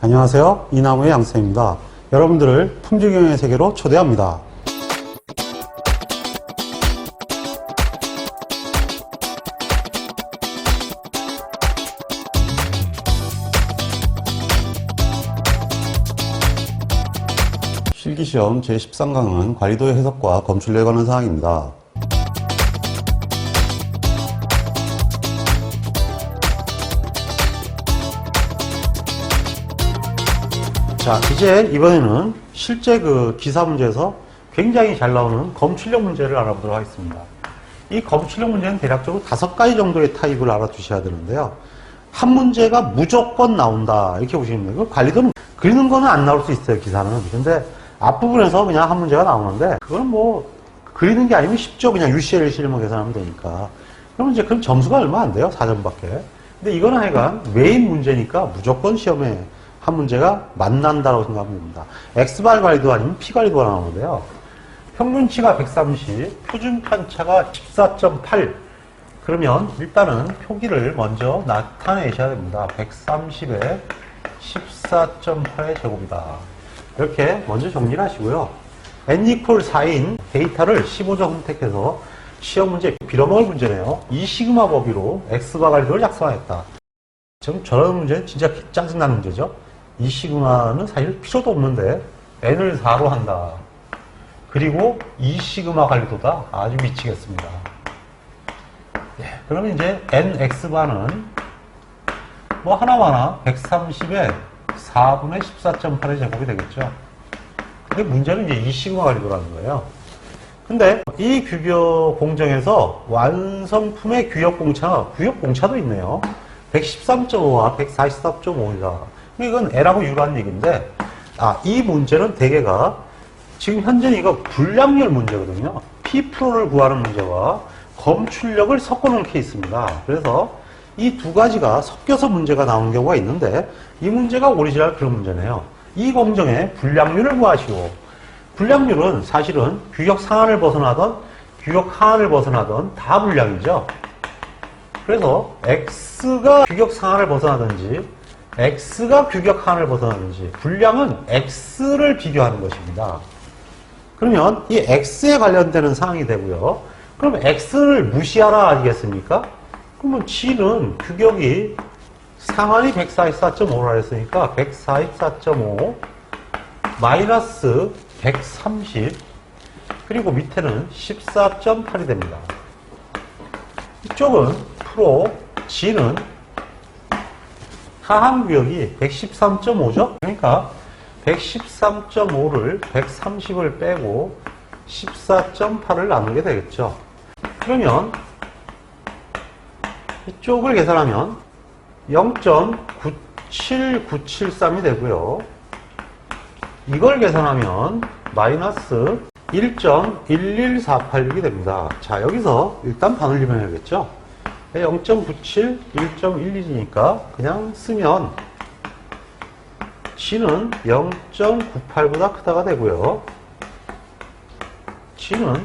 안녕하세요. 이나무의 양쌤입니다. 여러분들을 품질경영의 세계로 초대합니다. 실기시험 제13강은 관리도의 해석과 검출에 관한 사항입니다. 자, 이제 이번에는 실제 기사 문제에서 굉장히 잘 나오는 검출력 문제를 알아보도록 하겠습니다. 이 검출력 문제는 대략적으로 5가지 정도의 타입을 알아두셔야 되는데요. 한 문제가 무조건 나온다 이렇게 보시면 돼요. 관리도는 그리는 거는 안 나올 수 있어요, 기사는. 근데 앞부분에서 그냥 한 문제가 나오는데 그건 뭐 그리는 게 아니면 쉽죠. 그냥 UCL 실무 계산하면 되니까. 그럼 점수가 얼마 안 돼요, 4점밖에. 근데 이거는 하여간 메인 문제니까 무조건 시험에 한 문제가 만난다고 생각하면 됩니다. X발 관리도 아니면 P 관리도가 나오는데요. 평균치가 130, 표준 편차가 14.8. 그러면 일단은 표기를 먼저 나타내셔야 됩니다. 130에 14.8의 제곱이다. 이렇게 먼저 정리를 하시고요. n = 4인 데이터를 15점 선택해서 시험 문제, 빌어먹을 문제네요. 이 시그마 범위로 X바 관리도를 작성하였다. 지금 저런 문제는 진짜 짜증나는 문제죠. 이 시그마는 사실 필요도 없는데 n을 4로 한다. 그리고 이 시그마 관리도다. 아주 미치겠습니다. 그러면 이제 nx바는 뭐 하나마나 130에 4분의 14.8의 제곱이 되겠죠. 근데 문제는 이제 이 시그마 관리도라는 거예요. 근데 이 규격 공정에서 완성품의 규격 공차도 있네요. 113.5와 144.5이다. 이건 L하고 U로 한 얘기인데, 이 문제는 대개가 지금 현재는 이거 불량률 문제거든요. P를 구하는 문제와 검출력을 섞어놓은 케이스입니다. 그래서 이 두 가지가 섞여서 문제가 나오는 경우가 있는데, 이 문제가 오리지널 그런 문제네요. 이 공정에 불량률을 구하시고, 불량률은 사실은 규격 상한을 벗어나던 규격 하한을 벗어나던 다 불량이죠. 그래서 X가 규격 상한을 벗어나든지 X가 규격 하한을 벗어나든지 불량은 X를 비교하는 것입니다. 그러면 이 X에 관련되는 사항이 되고요. 그럼 X를 무시하라 아니겠습니까? 그러면 G는 규격이 상한이 144.5라 했으니까 144.5 마이너스 130 그리고 밑에는 14.8이 됩니다. 이쪽은 프로 G는 하한 구역이 113.5죠? 그러니까 113.5를 130을 빼고 14.8을 나누게 되겠죠. 그러면 이쪽을 계산하면 0.97973이 되고요. 이걸 계산하면 마이너스 1.11486이 됩니다. 자, 여기서 일단 반올림을 해야겠죠? 0.97, 1.12니까 그냥 쓰면 G는 0.98보다 크다가 되고요. G는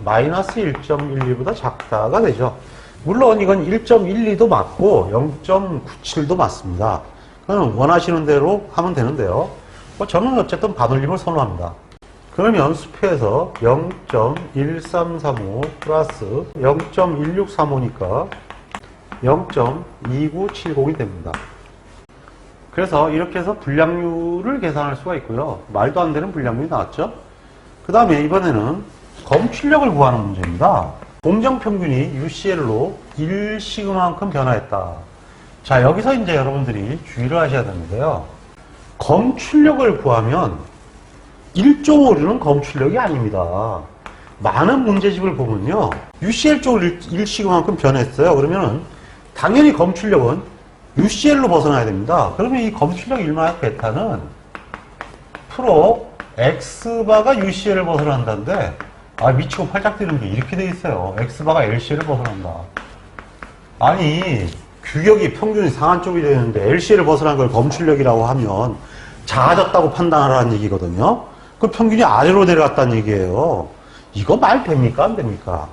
마이너스 1.12보다 작다가 되죠. 물론 이건 1.12도 맞고 0.97도 맞습니다. 그건 원하시는 대로 하면 되는데요. 저는 어쨌든 반올림을 선호합니다. 그러면 수표에서 0.1335 플러스 0.1635니까 0.2970이 됩니다. 그래서 이렇게 해서 불량률을 계산할 수가 있고요. 말도 안 되는 불량률이 나왔죠. 그 다음에 이번에는 검출력을 구하는 문제입니다. 공정평균이 UCL로 1시그마만큼 변화했다. 자, 여기서 이제 여러분들이 주의를 하셔야 되는데요. 검출력을 구하면 1.5는 검출력이 아닙니다. 많은 문제집을 보면요. UCL 쪽으로 1시그마만큼 변했어요. 그러면은 당연히 검출력은 UCL로 벗어나야 됩니다. 그러면 이 검출력 1마약 베타는 프로 X바가 UCL을 벗어난다는데 미치고 팔짝 뛰는 게 이렇게 돼 있어요. X바가 LCL을 벗어난다. 아니 규격이 평균이 상한 쪽이 되는데 LCL을 벗어난 걸 검출력이라고 하면 작아졌다고 판단하라는 얘기거든요. 그 평균이 아래로 내려갔다는 얘기예요. 이거 말 됩니까? 안 됩니까?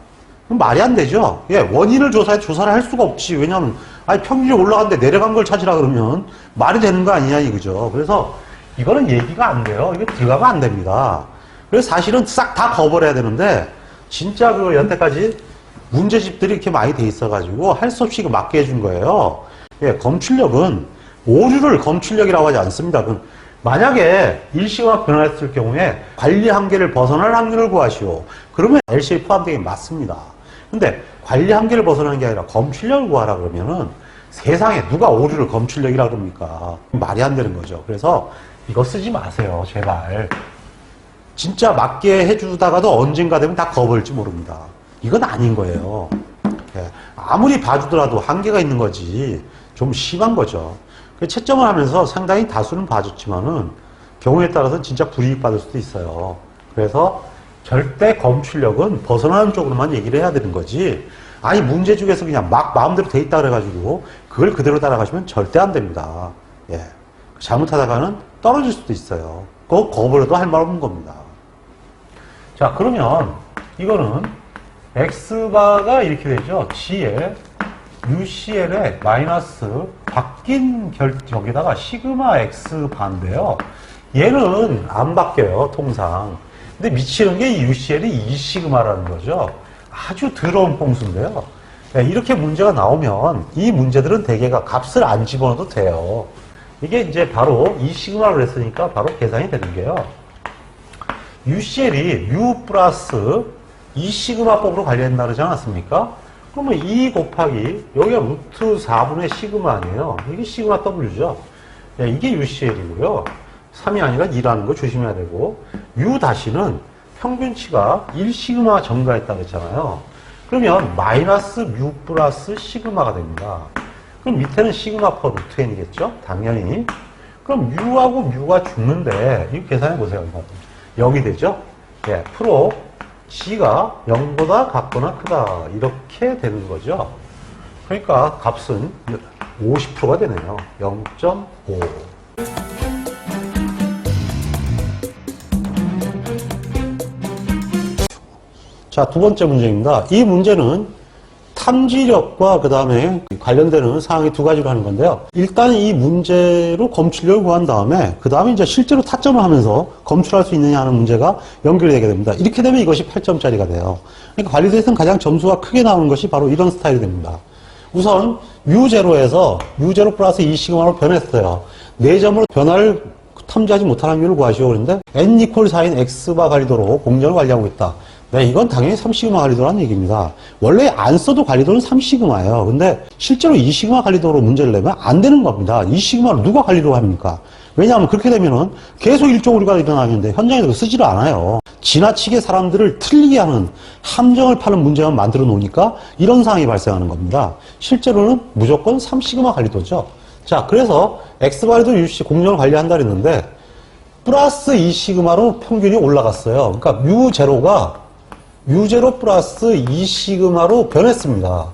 그럼 말이 안 되죠. 예, 원인을 조사를 할 수가 없지. 왜냐하면, 아니, 평균이 올라갔는데 내려간 걸 찾으라 그러면 말이 되는 거 아니냐, 이거죠. 그래서 이거는 얘기가 안 돼요. 이거 들어가면 안 됩니다. 그래서 사실은 싹 다 거버려야 되는데, 진짜 그 여태까지 문제집들이 이렇게 많이 돼 있어가지고 할 수 없이 이거 맞게 해준 거예요. 예, 검출력은 오류를 검출력이라고 하지 않습니다. 만약에 일시가 변화했을 경우에 관리 한계를 벗어날 확률을 구하시오. 그러면 LC에 포함되게 맞습니다. 근데 관리 한계를 벗어나는 게 아니라 검출력을 구하라 그러면은 세상에 누가 오류를 검출력이라 그럽니까? 말이 안 되는 거죠. 그래서 이거 쓰지 마세요. 제발. 진짜 맞게 해주다가도 언젠가 되면 다 거버릴지 모릅니다. 이건 아닌 거예요. 예, 아무리 봐주더라도 한계가 있는 거지 좀 심한 거죠. 채점을 하면서 상당히 다수는 봐줬지만은 경우에 따라서 진짜 불이익 받을 수도 있어요. 그래서 절대 검출력은 벗어나는 쪽으로만 얘기를 해야 되는 거지, 아니 문제 중에서 그냥 막 마음대로 돼 있다 그래가지고 그걸 그대로 따라가시면 절대 안 됩니다. 예, 잘못하다가는 떨어질 수도 있어요. 그거 거버려도 할 말 없는 겁니다. 자, 그러면 이거는 X바가 이렇게 되죠. G에 UCL에 마이너스 바뀐 여기다가 시그마 X바인데요. 얘는 안 바뀌어요, 통상. 근데 미치는 게 UCL이 2시그마라는 거죠. 아주 더러운 뽕수인데요. 네, 이렇게 문제가 나오면 이 문제들은 대개가 값을 안 집어넣어도 돼요. 이게 이제 바로 2시그마를 했으니까 바로 계산이 되는 게요. UCL이 U 플러스 2시그마법으로 관리된다 그러지 않았습니까? 그러면 2 곱하기 여기가 루트 4분의 시그마 아니에요. 이게 시그마 W죠. 네, 이게 UCL이고요. 3이 아니라 2라는 거 조심해야 되고, U 다시는 평균치가 1시그마 증가했다 그랬잖아요. 그러면 마이너스 뮤 플러스 시그마가 됩니다. 그럼 밑에는 시그마 퍼 루트 n이겠죠? 당연히. 그럼 U하고 뮤가 죽는데, 이거 계산해 보세요. 이거. 0이 되죠? 예, 프로 G가 0보다 같거나 크다. 이렇게 되는 거죠. 그러니까 값은 50%가 되네요. 0.5. 자, 두 번째 문제입니다. 이 문제는 탐지력과 그 다음에 관련되는 사항이 두 가지로 하는 건데요. 일단 이 문제로 검출력을 구한 다음에 그 다음에 이제 실제로 타점을 하면서 검출할 수 있느냐 하는 문제가 연결이 되게 됩니다. 이렇게 되면 이것이 8점짜리가 돼요. 그러니까 관리대에서는 가장 점수가 크게 나오는 것이 바로 이런 스타일이 됩니다. 우선 U0에서 U0 플러스 2시그마로 변했어요. 4점으로 변화를 탐지하지 못한 확률을 구하시오. 그런데 N 이퀄 4인 X바 관리도로 공정을 관리하고 있다. 네, 이건 당연히 3시그마 관리도라는 얘기입니다. 원래 안 써도 관리도는 3시그마예요. 근데 실제로 2시그마 관리도로 문제를 내면 안 되는 겁니다. 2시그마로 누가 관리로 합니까? 왜냐하면 그렇게 되면은 계속 일정 오류가 일어나는데 현장에서 쓰지를 않아요. 지나치게 사람들을 틀리게 하는 함정을 파는 문제만 만들어 놓으니까 이런 상황이 발생하는 겁니다. 실제로는 무조건 3시그마 관리도죠. 자, 그래서 X관리도 UC 공정을 관리한다 그랬는데 플러스 2시그마로 평균이 올라갔어요. 그러니까 U0가 U0 플러스 2시그마로 변했습니다.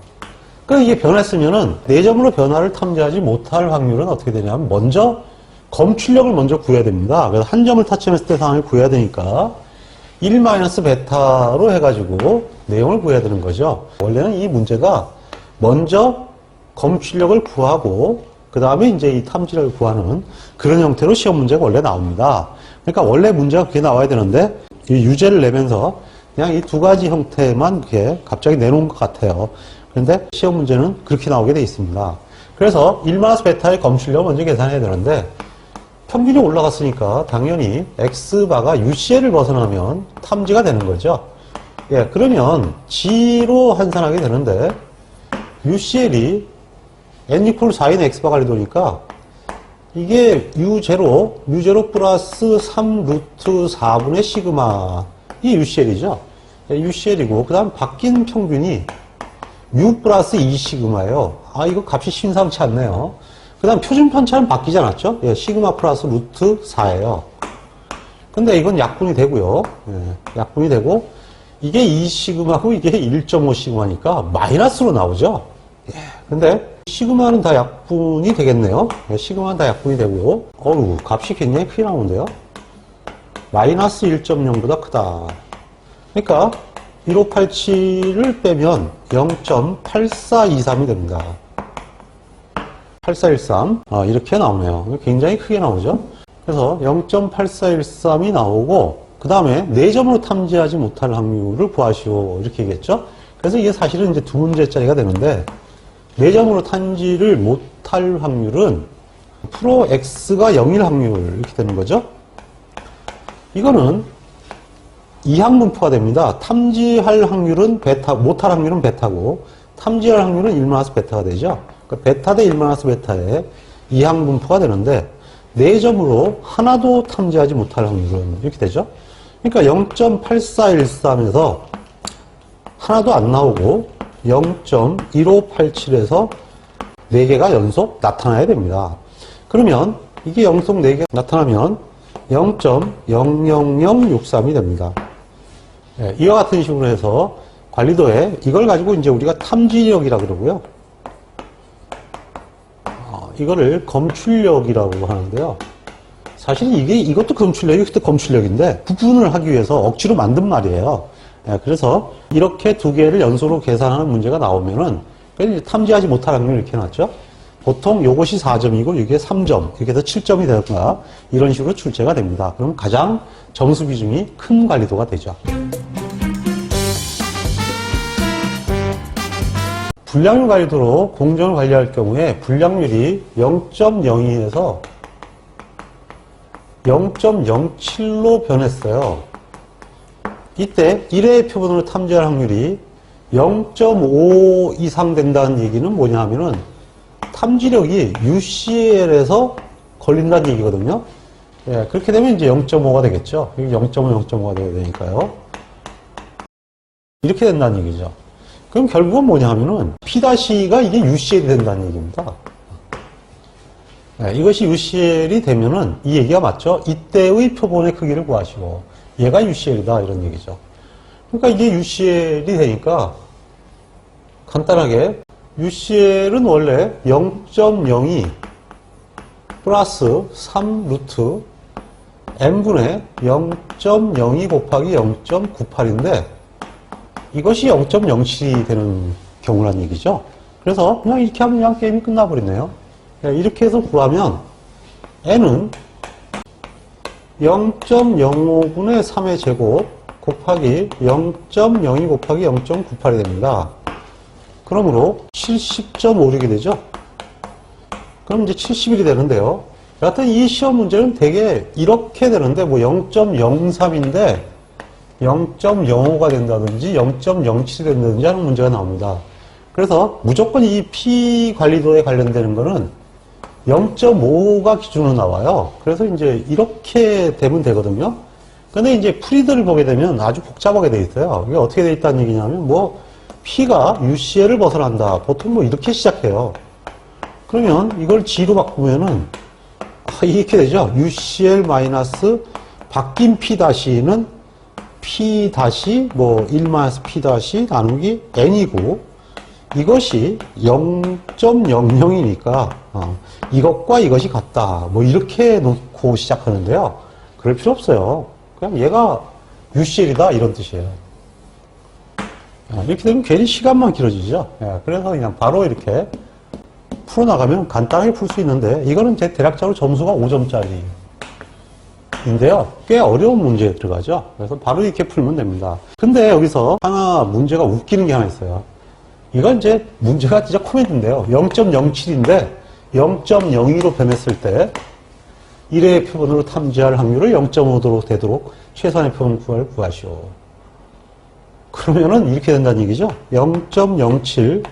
그러니까 이게 변했으면은 4점으로 변화를 탐지하지 못할 확률은 어떻게 되냐면 먼저 검출력을 먼저 구해야 됩니다. 그래서 한 점을 타점했을 때 상황을 구해야 되니까 1-베타로 해가지고 내용을 구해야 되는 거죠. 원래는 이 문제가 먼저 검출력을 구하고 그 다음에 이제 이 탐지력을 구하는 그런 형태로 시험 문제가 원래 나옵니다. 그러니까 원래 문제가 그렇게 나와야 되는데 이 유제를 내면서 그냥 이 두 가지 형태만 이렇게 갑자기 내놓은 것 같아요. 그런데 시험 문제는 그렇게 나오게 돼 있습니다. 그래서 1-베타의 검출력 먼저 계산해야 되는데 평균이 올라갔으니까 당연히 X바가 UCL을 벗어나면 탐지가 되는 거죠. 예, 그러면 G로 환산하게 되는데 UCL이 N 이퀄 4인 X바 관리도니까 이게 U0 플러스 3 루트 4분의 시그마 이 UCL이죠. UCL이고 그 다음 바뀐 평균이 U 플러스 2시그마예요. 아, 이거 값이 심상치 않네요. 그 다음 표준 편차는 바뀌지 않았죠? 예, 시그마 플러스 루트 4예요. 근데 이건 약분이 되고요. 예, 약분이 되고 이게 2시그마고 이게 1.5시그마니까 마이너스로 나오죠. 예, 근데 시그마는 다 약분이 되겠네요. 예, 시그마는 다 약분이 되고요. 어우, 값이 굉장히 크게 나오는데요. 마이너스 1.0보다 크다. 그러니까 1587을 빼면 0.8423이 됩니다. 8413. 이렇게 나오네요. 굉장히 크게 나오죠. 그래서 0.8413이 나오고, 그 다음에 4점으로 탐지하지 못할 확률을 구하시오. 이렇게 얘기했죠. 그래서 이게 사실은 이제 두 문제짜리가 되는데, 4점으로 탐지를 못할 확률은 프로 X가 0일 확률, 이렇게 되는 거죠. 이거는 이항분포가 됩니다. 탐지할 확률은 베타, 못할 확률은 베타고, 탐지할 확률은 1-베타가 되죠. 그러니까 베타 대 1-베타의 이항분포가 되는데, 4점으로 하나도 탐지하지 못할 확률은 이렇게 되죠. 그러니까 0.8413에서 하나도 안 나오고 0.1587에서 4개가 연속 나타나야 됩니다. 그러면 이게 연속 4개 나타나면 0.00063이 됩니다. 예, 이와 같은 식으로 해서 관리도에 이걸 가지고 이제 우리가 탐지력이라 그러고요. 이거를 검출력이라고 하는데요. 사실 이것도 검출력이, 이것도 검출력인데 구분을 하기 위해서 억지로 만든 말이에요. 예, 그래서 이렇게 두 개를 연속으로 계산하는 문제가 나오면은 탐지하지 못할 확률 이렇게 놨죠. 보통 요것이 4점이고 이게 3점, 이렇게 해서 7점이 되거나 이런 식으로 출제가 됩니다. 그럼 가장 점수 비중이 큰 관리도가 되죠. 불량률 관리도로 공정을 관리할 경우에 불량률이 0.02에서 0.07로 변했어요. 이때 1회 표본으로 탐지할 확률이 0.5 이상 된다는 얘기는 뭐냐 하면은 탐지력이 UCL에서 걸린다는 얘기거든요. 예, 그렇게 되면 이제 0.5가 되겠죠. 0.5, 0.5가 되어야 되니까요. 이렇게 된다는 얘기죠. 그럼 결국은 뭐냐 하면은 P'가 이게 UCL이 된다는 얘기입니다. 네, 이것이 UCL이 되면은 이 얘기가 맞죠? 이때의 표본의 크기를 구하시고 얘가 UCL이다 이런 얘기죠. 그러니까 이게 UCL이 되니까 간단하게 UCL은 원래 0.02 플러스 3 루트 n분의 0.02 곱하기 0.98인데 이것이 0.07이 되는 경우란 얘기죠. 그래서 그냥 이렇게 하면 그냥 게임이 끝나버리네요. 이렇게 해서 구하면 n은 0.05분의 3의 제곱 곱하기 0.02 곱하기 0.98이 됩니다. 그러므로 70.56이 되죠. 그럼 이제 71이 되는데요. 여하튼 이 시험 문제는 되게 이렇게 되는데 뭐 0.03인데 0.05가 된다든지 0.07이 된다든지 하는 문제가 나옵니다. 그래서 무조건 이 P 관리도에 관련되는 거는 0.5가 기준으로 나와요. 그래서 이제 이렇게 되면 되거든요. 근데 이제 풀이들을 보게 되면 아주 복잡하게 돼 있어요. 이게 어떻게 돼 있다는 얘기냐면 뭐 P가 UCL을 벗어난다. 보통 뭐 이렇게 시작해요. 그러면 이걸 G로 바꾸면은 이렇게 되죠. UCL 마이너스 바뀐 P 다시는 P 다시 뭐 1 마이너스 P 다시 나누기 N이고 이것이 0.00이니까 이것과 이것이 같다. 뭐 이렇게 놓고 시작하는데요. 그럴 필요 없어요. 그냥 얘가 UCL이다 이런 뜻이에요. 이렇게 되면 괜히 시간만 길어지죠. 그래서 그냥 바로 이렇게 풀어나가면 간단하게 풀 수 있는데 이거는 제 대략적으로 점수가 5점짜리인데요. 꽤 어려운 문제에 들어가죠. 그래서 바로 이렇게 풀면 됩니다. 근데 여기서 하나 문제가 웃기는 게 하나 있어요. 이건 이제 문제가 진짜 코미디인데요. 0.07인데 0.02로 변했을 때 1의 표본으로 탐지할 확률을 0.5도로 되도록 최소한의 표본 구간을 구하시오. 그러면은 이렇게 된다는 얘기죠. 0.07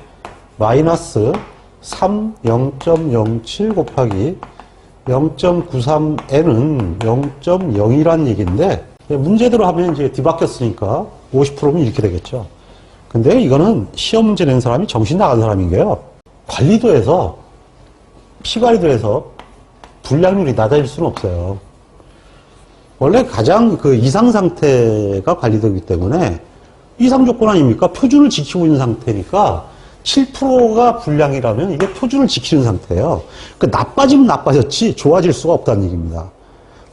마이너스 3 0.07 곱하기 0.93n은 0.0이라는 얘기인데 문제대로 하면 이제 뒤바뀌었으니까 50%면 이렇게 되겠죠. 근데 이거는 시험 문제 낸 사람이 정신 나간 사람인 게요. 관리도에서 P관리도에서 불량률이 낮아질 수는 없어요. 원래 가장 그 이상 상태가 관리도이기 때문에 이상 조건 아닙니까? 표준을 지키고 있는 상태니까 7%가 불량이라면 이게 표준을 지키는 상태예요. 그 나빠지면 나빠졌지 좋아질 수가 없다는 얘기입니다.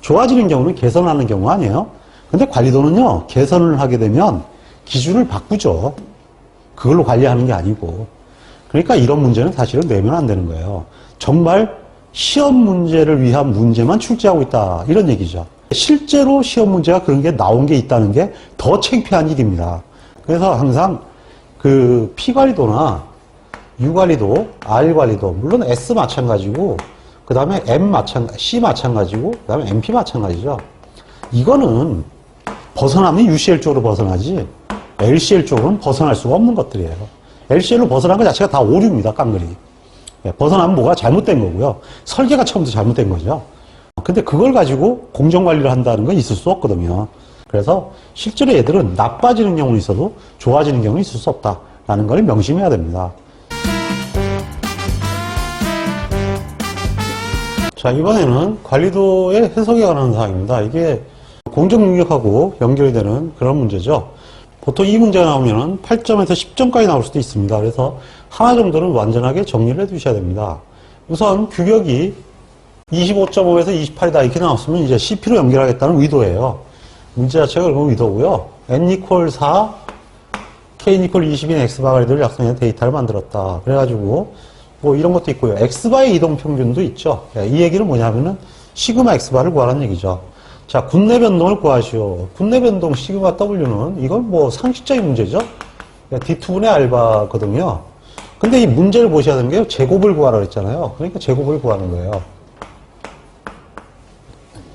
좋아지는 경우는 개선하는 경우 아니에요. 근데 관리도는요, 개선을 하게 되면 기준을 바꾸죠. 그걸로 관리하는 게 아니고. 그러니까 이런 문제는 사실은 내면 안 되는 거예요. 정말 시험 문제를 위한 문제만 출제하고 있다. 이런 얘기죠. 실제로 시험 문제가 그런 게 나온 게 있다는 게 더 창피한 일입니다. 그래서 항상 그 P 관리도나 U 관리도, R 관리도, 물론 S 마찬가지고, 그 다음에 C 마찬가지고, 그 다음에 MP 마찬가지죠. 이거는 벗어나면 UCL 쪽으로 벗어나지, LCL 쪽으로는 벗어날 수가 없는 것들이에요. LCL로 벗어난 것 자체가 다 오류입니다, 깡그리. 벗어나면 뭐가 잘못된 거고요. 설계가 처음부터 잘못된 거죠. 근데 그걸 가지고 공정관리를 한다는 건 있을 수 없거든요. 그래서 실제로 얘들은 나빠지는 경우는 있어도 좋아지는 경우는 있을 수 없다라는 걸 명심해야 됩니다. 자, 이번에는 관리도의 해석에 관한 사항입니다. 이게 공정능력하고 연결이 되는 그런 문제죠. 보통 이 문제가 나오면 8점에서 10점까지 나올 수도 있습니다. 그래서 하나 정도는 완전하게 정리를 해 두셔야 됩니다. 우선 규격이 25.5에서 28이다 이렇게 나왔으면 이제 CP로 연결하겠다는 의도예요. 문제 자체가 그런 의도고요. N=4, K=20인 X바가리들을 약성해서 데이터를 만들었다. 그래가지고 뭐 이런 것도 있고요. X바의 이동평균도 있죠. 이 얘기는 뭐냐면은 시그마 X바를 구하라는 얘기죠. 자, 군내 변동을 구하시오. 군내 변동 시그마 W는 이건 뭐 상식적인 문제죠. D2분의 알바거든요. 근데 이 문제를 보셔야 되는 게 제곱을 구하라고 했잖아요. 그러니까 제곱을 구하는 거예요.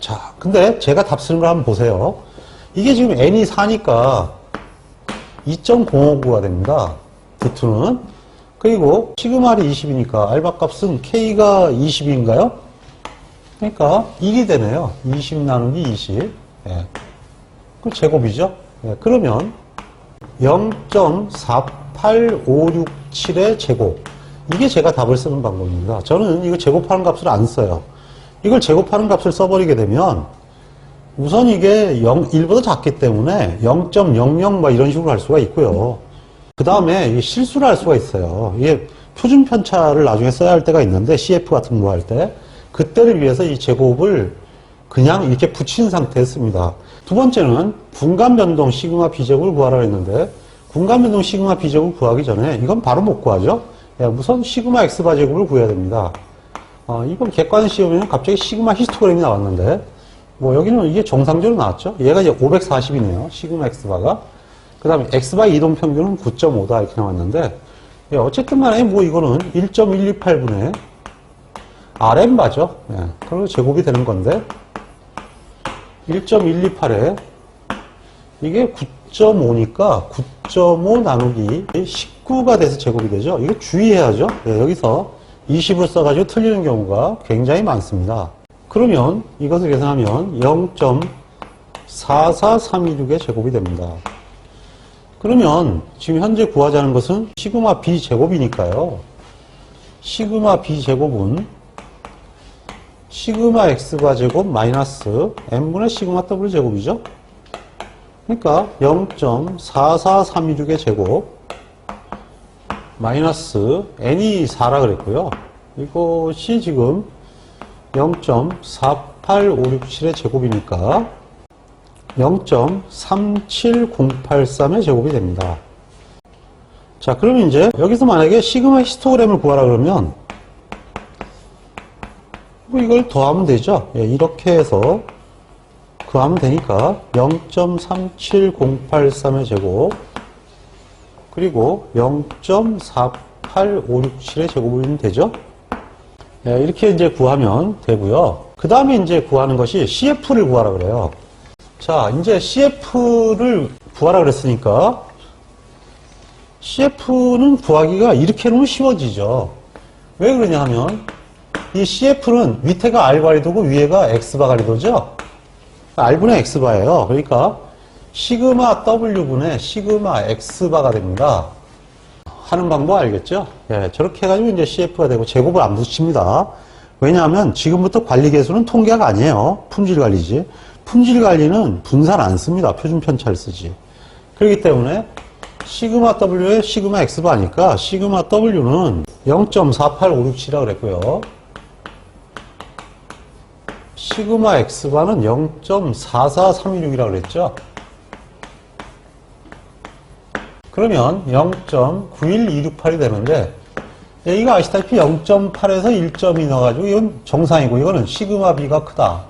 자, 근데 제가 답 쓰는 걸 한번 보세요. 이게 지금 n이 4니까 2.059가 됩니다. D2는. 그리고 시그마를 20이니까 알바 값은 K가 20인가요? 그러니까 1이 되네요. 20 나누기 20. 예. 그 제곱이죠. 예. 그러면 0.48567의 제곱. 이게 제가 답을 쓰는 방법입니다. 저는 이거 제곱하는 값을 안 써요. 이걸 제곱하는 값을 써버리게 되면 우선 이게 1보다 작기 때문에 0.00 막 이런 식으로 할 수가 있고요. 그 다음에 실수를 할 수가 있어요. 이게 표준 편차를 나중에 써야 할 때가 있는데 CF 같은 거 할 때 그때를 위해서 이 제곱을 그냥 이렇게 붙인 상태에 씁니다. 두 번째는 분간 변동 시그마 B제곱을 구하라고 했는데 분간 변동 시그마 B제곱을 구하기 전에 이건 바로 못 구하죠. 우선 시그마 X바 제곱을 구해야 됩니다. 이건 객관 시험에는 갑자기 시그마 히스토그램이 나왔는데 뭐 여기는 이게 정상적으로 나왔죠. 얘가 이제 540이네요. 시그마 X바가. 그 다음에 X바 이동 평균은 9.5다 이렇게 나왔는데 어쨌든 간에 뭐 이거는 1.128분의 RM바죠. 그리고 제곱이 되는 건데 1.128에 이게 9.5니까 9.5 나누기 19가 돼서 제곱이 되죠. 이거 주의해야죠. 여기서 20을 써가지고 틀리는 경우가 굉장히 많습니다. 그러면 이것을 계산하면 0.44326의 제곱이 됩니다. 그러면 지금 현재 구하자는 것은 시그마 B 제곱이니까요. 시그마 B 제곱은 시그마 X바 제곱 마이너스 N분의 시그마 W 제곱이죠. 그러니까 0.44326의 제곱 마이너스 N이 4라 그랬고요. 이것이 지금 0.48567의 제곱이니까 0.37083의 제곱이 됩니다. 자, 그러면 이제 여기서 만약에 시그마 히스토그램을 구하라 그러면 뭐 이걸 더하면 되죠. 이렇게 해서 구하면 되니까 0.37083의 제곱 그리고 0.48567의 제곱이면 되죠. 이렇게 이제 구하면 되고요. 그 다음에 이제 구하는 것이 CF를 구하라 그래요. 자, 이제 CF를 구하라 그랬으니까 CF는 구하기가 이렇게 놓으면 쉬워지죠. 왜 그러냐 하면 이 CF는 밑에가 R 가리도고 위에가 X바 가리도죠. R분의 X바예요. 그러니까 시그마 W분의 시그마 X바가 됩니다. 하는 방법 알겠죠? 저렇게 해가지고 이제 CF가 되고 제곱을 안 붙입니다. 왜냐하면 지금부터 관리 계수는 통계가 아니에요. 품질 관리지. 품질 관리는 분산 안 씁니다. 표준 편차를 쓰지. 그렇기 때문에 시그마 W에 시그마 X바니까 시그마 W는 0.48567이라고 그랬고요. 시그마 X바는 0.44326이라고 그랬죠. 그러면 0.91268이 되는데, 예, 이거 아시다시피 0.8에서 1점이 나와가지고 이건 정상이고, 이거는 시그마 B가 크다.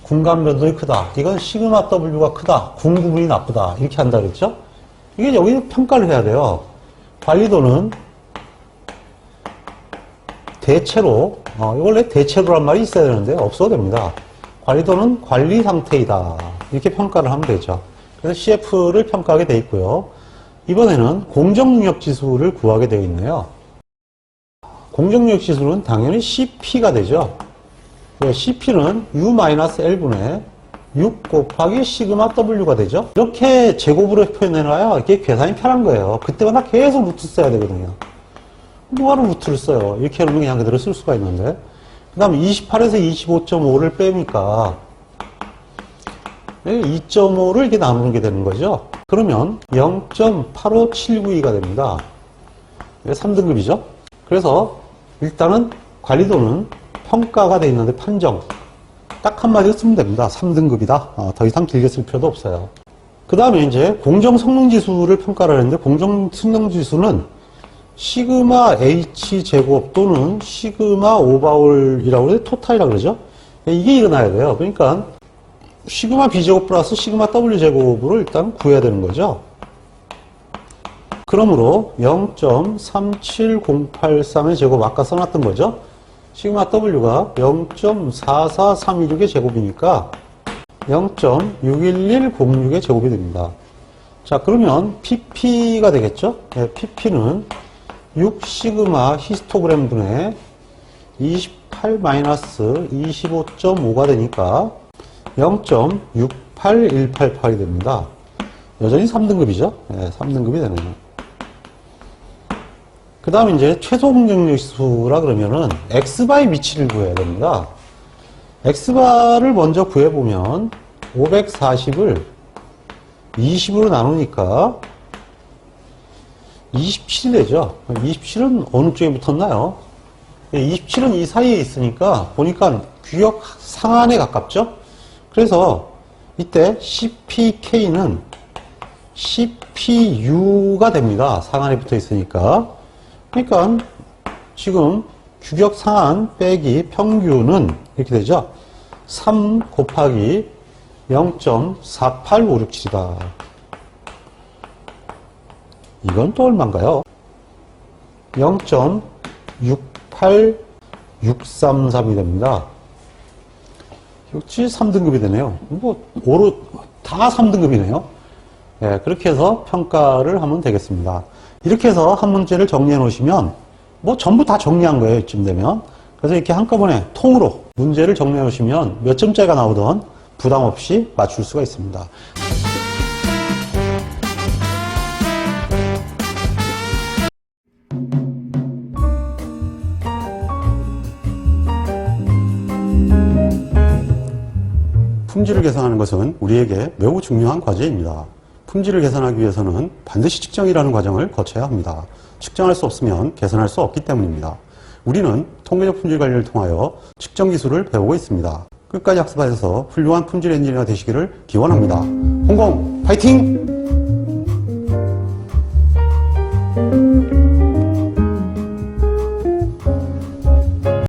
궁간 변동이 크다. 이건 시그마 W가 크다. 궁 구분이 나쁘다. 이렇게 한다 그랬죠? 이게 여기 평가를 해야 돼요. 관리도는 대체로, 원래 대체로란 말이 있어야 되는데 없어도 됩니다. 관리도는 관리 상태이다. 이렇게 평가를 하면 되죠. 그래서 CF를 평가하게 되어 있고요. 이번에는 공정능력 지수를 구하게 되어 있네요. 공정능력 지수는 당연히 CP가 되죠. CP는 U-L분의 6 곱하기 시그마 W가 되죠. 이렇게 제곱으로 표현해놔야 이게 계산이 편한 거예요. 그때마다 계속 루트 써야 되거든요. 뭐하러 루트를 써요? 이렇게 해놓으면 그냥 그대로 쓸 수가 있는데. 그 다음 28에서 25.5를 빼니까 2.5를 이렇게 나누는 게 되는 거죠. 그러면 0.85792가 됩니다. 이게 3등급이죠. 그래서 일단은 관리도는 평가가 되어 있는데 판정. 딱 한마디로 쓰면 됩니다. 3등급이다. 더 이상 길게 쓸 필요도 없어요. 그 다음에 이제 공정성능지수를 평가를 하는데, 공정성능지수는 시그마 H 제곱 또는 시그마 오버올이라고 해서 토탈이라고 그러죠. 이게 일어나야 돼요. 그러니까 시그마 B 제곱 플러스 시그마 W 제곱으로 일단 구해야 되는 거죠. 그러므로 0.37083의 제곱 아까 써놨던 거죠. 시그마 W가 0.44316의 제곱이니까 0.61106의 제곱이 됩니다. 자, 그러면 PP가 되겠죠? 네, PP는 6 시그마 히스토그램 분의 28-25.5가 되니까 0.68188이 됩니다. 여전히 3등급이죠? 네, 3등급이 되네요. 그 다음에 이제 최소 공정력 지수라 그러면은 X바의 위치를 구해야 됩니다. X바를 먼저 구해보면 540을 20으로 나누니까 27이 되죠. 27은 어느 쪽에 붙었나요? 27은 이 사이에 있으니까 보니까 규격 상한에 가깝죠? 그래서 이때 CPK는 CPU가 됩니다. 상한에 붙어 있으니까. 그러니까 지금 규격 상한 빼기 평균은 이렇게 되죠. 3 곱하기 0.48567이다. 이건 또 얼마인가요? 0.68633이 됩니다. 역시 3등급이 되네요. 다 3등급이네요. 네, 그렇게 해서 평가를 하면 되겠습니다. 이렇게 해서 한 문제를 정리해 놓으시면 뭐 전부 다 정리한 거예요. 이쯤 되면. 그래서 이렇게 한꺼번에 통으로 문제를 정리해 놓으시면 몇 점짜리가 나오든 부담 없이 맞출 수가 있습니다. 품질을 개선하는 것은 우리에게 매우 중요한 과제입니다. 품질을 개선하기 위해서는 반드시 측정이라는 과정을 거쳐야 합니다. 측정할 수 없으면 개선할 수 없기 때문입니다. 우리는 통계적 품질 관리를 통하여 측정 기술을 배우고 있습니다. 끝까지 학습하셔서 훌륭한 품질 엔지니어가 되시기를 기원합니다. 홍공 파이팅!